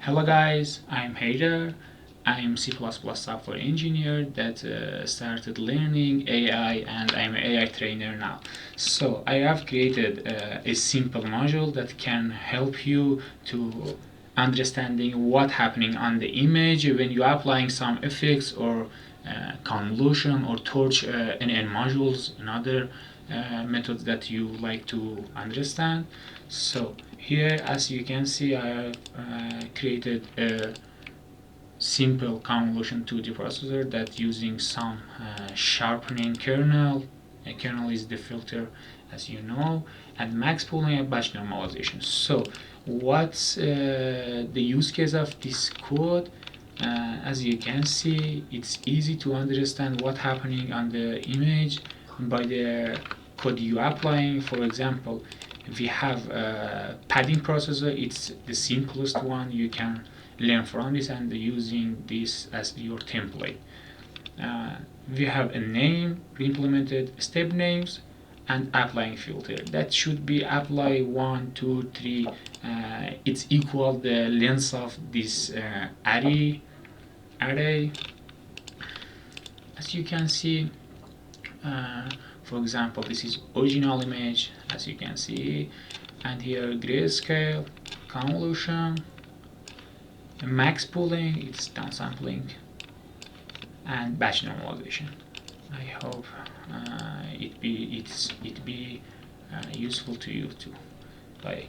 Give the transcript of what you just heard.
Hello guys, I'm Hader. I'm C++ software engineer that started learning AI, and I'm an AI trainer now. So I have created a simple module that can help you to understanding what happening on the image when you are applying some effects or convolution or torch.nn modules and other methods that you like to understand. So here, as you can see, I have created a simple convolution 2D processor that using some sharpening kernel. A kernel is the filter, as you know, and max pooling and batch normalization. So what's the use case of this code? As you can see, it's easy to understand what's happening on the image by the code you applying. For example, we have a padding processor. It's the simplest one. You can learn from this and using this as your template. We have a name, we implemented step names, and applying filter that should be apply 1 2 3. It's equal the length of this array. As you can see, for example, this is original image, as you can see, and here grayscale, convolution, max pooling, it's downsampling, and batch normalization. I hope it be useful to you too. Bye.